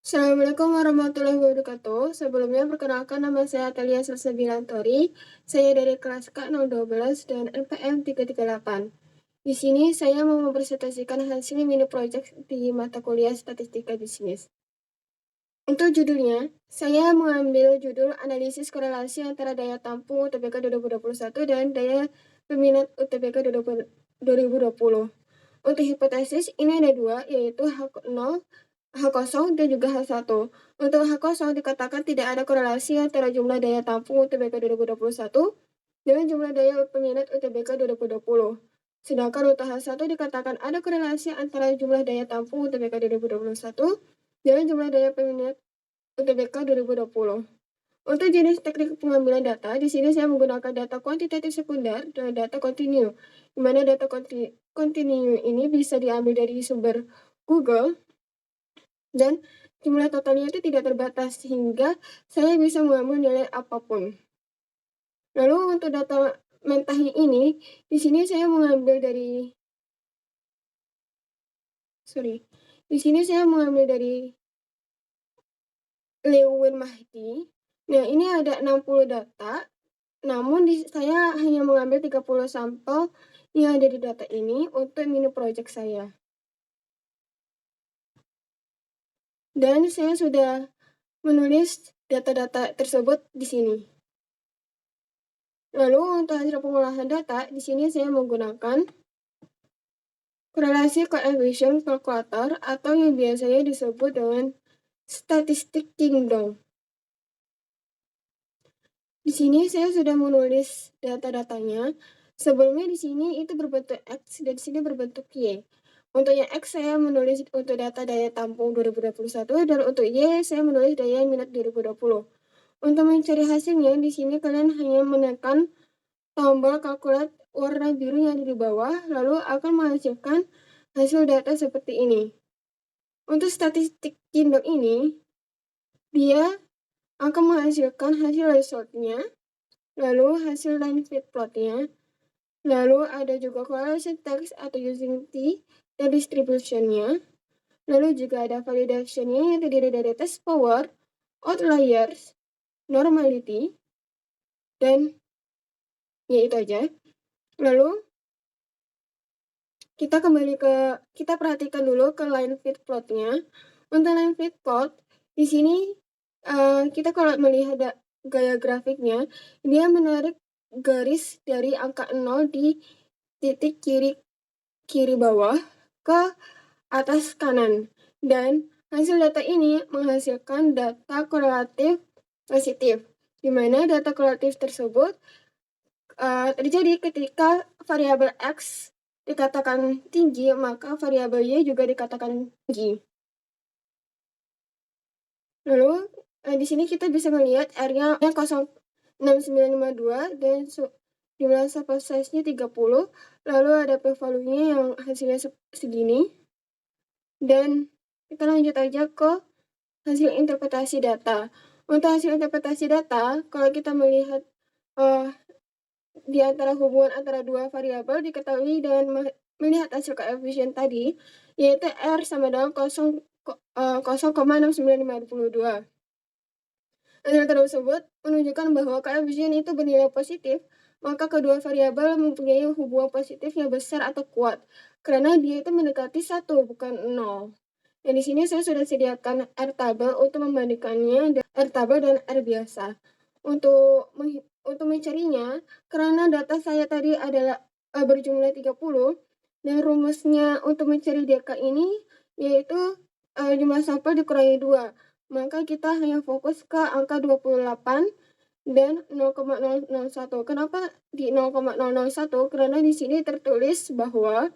Assalamualaikum warahmatullahi wabarakatuh. Sebelumnya perkenalkan nama saya Atalia Salsabilantori. Saya dari kelas K012 dan NPM 338. Di sini saya mau mempresentasikan hasil mini project di mata kuliah Statistika Bisnis. Untuk judulnya, saya mengambil judul analisis korelasi antara daya tampung UTBK 2021 dan daya peminat UTBK 2020. Untuk hipotesis, ini ada dua, yaitu H0, H0 dan juga H1. Untuk H0 dikatakan tidak ada korelasi antara jumlah daya tampung UTBK 2021 dengan jumlah daya peminat UTBK 2020. Sedangkan untuk H1 dikatakan ada korelasi antara jumlah daya tampung UTBK 2021 dengan jumlah daya peminat UTBK 2020. Untuk jenis teknik pengambilan data, di sini saya menggunakan data kuantitatif sekunder dan data kontinu, di mana data kontinu ini bisa diambil dari sumber Google, dan jumlah totalnya itu tidak terbatas, sehingga saya bisa mengambil nilai apapun. Lalu untuk data mentahi ini, di sini saya mengambil dari, Lewin Mahdi. Nah, ini ada 60 data, namun saya hanya mengambil 30 sampel yang ada di data ini untuk mini project saya. Dan saya sudah menulis data-data tersebut di sini. Lalu untuk hasil pengolahan data, di sini saya menggunakan korelasi coefficient calculator atau yang biasanya disebut dengan statistik kingdom. Di sini saya sudah menulis data-datanya. Sebelumnya di sini itu berbentuk X dan di sini berbentuk Y. Untuk yang X saya menulis untuk data daya tampung 2021 dan untuk Y saya menulis daya minat 2020. Untuk mencari hasilnya di sini kalian hanya menekan tombol kalkulat warna biru yang ada di bawah, lalu akan menghasilkan hasil data seperti ini. Untuk statistik kingdom ini, dia akan menghasilkan hasil resultnya, lalu hasil line fit plotnya, lalu ada juga correlation text atau using T dan distributionnya, lalu juga ada validationnya yang terdiri dari test power, outliers, normality, dan ya itu aja. Lalu kita perhatikan dulu ke line fit plotnya. Untuk line fit plot di sini kita kalau melihat gaya grafiknya, dia menarik garis dari angka 0 di titik kiri bawah ke atas kanan, dan hasil data ini menghasilkan data korelatif positif, di mana data korelatif tersebut terjadi ketika variabel X dikatakan tinggi, maka variabel Y juga dikatakan tinggi. Lalu di sini kita bisa melihat R-nya 0,6952 dan jumlah sample size-nya 30, lalu ada p-value-nya yang hasilnya segini. Dan kita lanjut aja ke hasil interpretasi data. Untuk hasil interpretasi data, kalau kita melihat di antara hubungan antara dua variabel diketahui dengan melihat hasil koefisien tadi, yaitu R sama dengan 0,6952. Hasil tersebut menunjukkan bahwa koefisien itu bernilai positif, maka kedua variabel mempunyai hubungan positif yang besar atau kuat, karena dia itu mendekati 1, bukan 0. Dan di sini saya sudah sediakan R tabel untuk membandingkannya dengan R tabel dan R biasa. Untuk mencarinya, karena data saya tadi adalah berjumlah 30, dan rumusnya untuk mencari DK ini yaitu jumlah sampel dikurangi 2. Maka kita hanya fokus ke angka 28 dan 0,001. Kenapa di 0,001? Karena di sini tertulis bahwa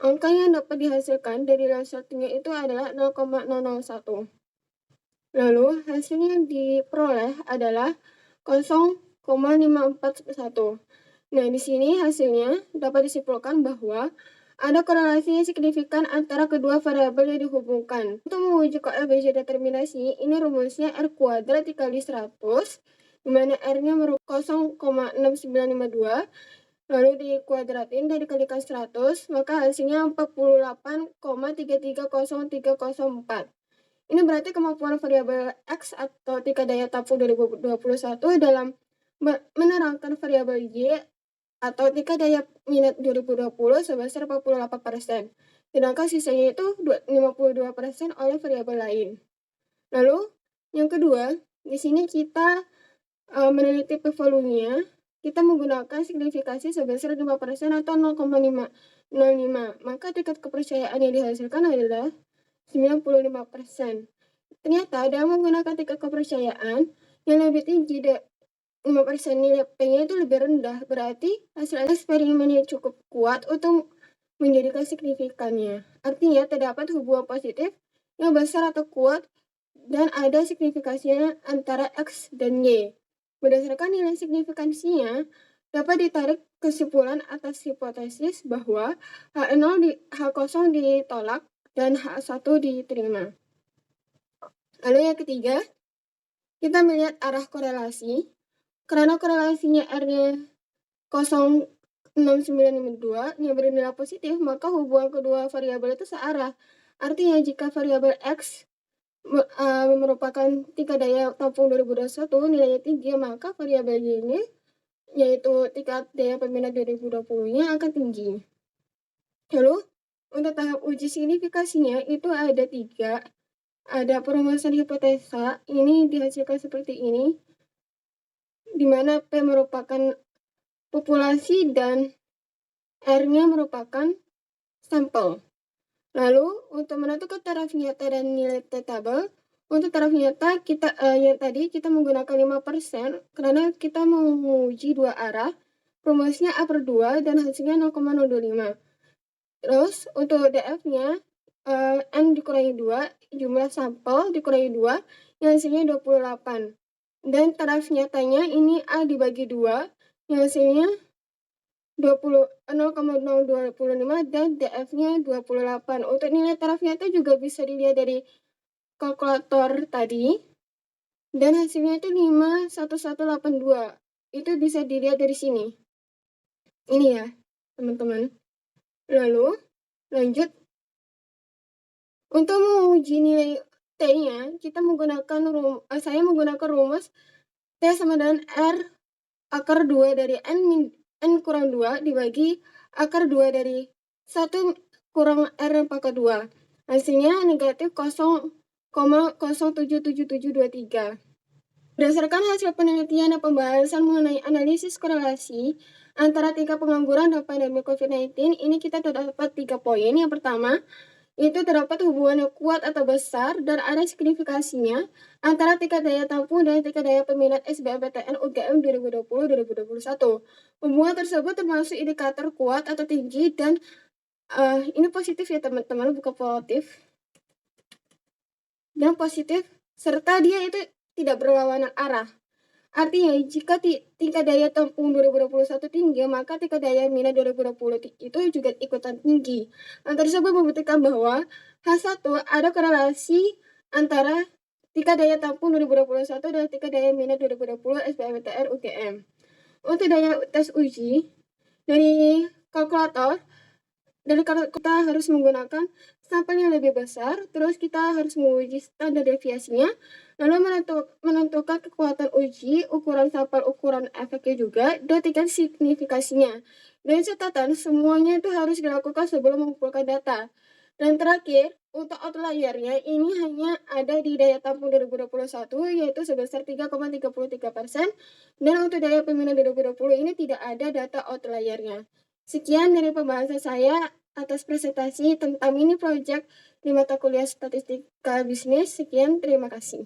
angka yang dapat dihasilkan dari resultnya itu adalah 0,001. Lalu hasilnya yang diperoleh adalah 0,541. Nah, di sini hasilnya dapat disimpulkan bahwa ada korelasi yang signifikan antara kedua variabel yang dihubungkan. Untuk menguji koefisien determinasi, ini rumusnya R kuadrat dikali 100, di mana R-nya merupakan 0,6952, lalu dikuadratin dan dikalikan 100, maka hasilnya 48,330304. Ini berarti kemampuan variabel X atau tingkat daya tampung 2021 dalam menerangkan variabel Y atau tingkat daya minat 2020 sebesar 48%. Sedangkan sisanya itu 52% oleh variabel lain. Lalu yang kedua, di sini kita meneliti p-volume-nya, kita menggunakan signifikasi sebesar 5% atau 0,505. Maka tingkat kepercayaan yang dihasilkan adalah 95%. Ternyata dalam menggunakan tingkat kepercayaan yang lebih tinggi 5% nilai P-nya itu lebih rendah, berarti hasil eksperimennya cukup kuat untuk menjadikan signifikannya. Artinya terdapat hubungan positif yang besar atau kuat dan ada signifikasinya antara X dan Y. Berdasarkan nilai signifikansinya, dapat ditarik kesimpulan atas hipotesis bahwa H0 ditolak dan H1 diterima. Lalu yang ketiga, kita melihat arah korelasi. Karena korelasinya R-nya 0,6952 yang bernilai positif, maka hubungan kedua variabel itu searah. Artinya jika variabel X merupakan tingkat daya tampung 2021 nilainya tinggi, maka variabel Y ini yaitu tingkat daya peminat 2020-nya akan tinggi. Lalu untuk tahap uji signifikasinya itu ada 3. Ada perumusan hipotesa, ini dihasilkan seperti ini, di mana P merupakan populasi dan R-nya merupakan sampel. Lalu untuk menentukan taraf nyata dan nilai T-tabel, untuk taraf nyata kita yang tadi kita menggunakan 5% karena kita menguji dua arah, rumusnya A/2 dan hasilnya 0,025. Terus untuk DF-nya N dikurangi 2, jumlah sampel dikurangi 2, yang hasilnya 28. Dan taraf nyatanya ini A dibagi 2, yang hasilnya 0,025 dan DF-nya 28. Untuk nilai taraf nyata juga bisa dilihat dari kalkulator tadi. Dan hasilnya itu 51182. Itu bisa dilihat dari sini. Ini ya, teman-teman. Lalu, lanjut. Untuk menguji nilai T-nya, saya menggunakan rumus T sama dengan R akar 2 dari N kurang 2 dibagi akar 2 dari 1 kurang R pangkat 2. Hasilnya negatif 0,077723. Berdasarkan hasil penelitian dan pembahasan mengenai analisis korelasi antara tingkat pengangguran dan pandemi COVID-19, ini kita terdapat 3 poin. Yang pertama, itu terdapat hubungan yang kuat atau besar dan ada signifikasinya antara tingkat daya tampung dan tingkat daya peminat SBMPTN UGM 2020-2021. Hubungan tersebut termasuk indikator kuat atau tinggi dan ini positif ya teman-teman, bukan positif. Dan positif serta dia itu tidak berlawanan arah. Artinya, jika tingkat daya tampung 2021 tinggi, maka tingkat daya minat 2020 itu juga ikutan tinggi. Hal tersebut membuktikan bahwa H1 ada korelasi antara tingkat daya tampung 2021 dan tingkat daya minat 2020 SBMPTN UGM. Untuk daya tes uji, dari kalkulator, kita harus menggunakan sampel yang lebih besar, terus kita harus menguji standar deviasinya, lalu menentukan kekuatan uji, ukuran sampel, ukuran efeknya juga, dan tingkat signifikasinya. Dan catatan, semuanya itu harus dilakukan sebelum mengumpulkan data. Dan terakhir, untuk outlier-nya ini hanya ada di daya tampung 2021, yaitu sebesar 3,33%, dan untuk daya peminat 2020 ini tidak ada data outlier-nya. Sekian dari pembahasan saya atas presentasi tentang mini project di mata kuliah Statistika Bisnis. Sekian, terima kasih.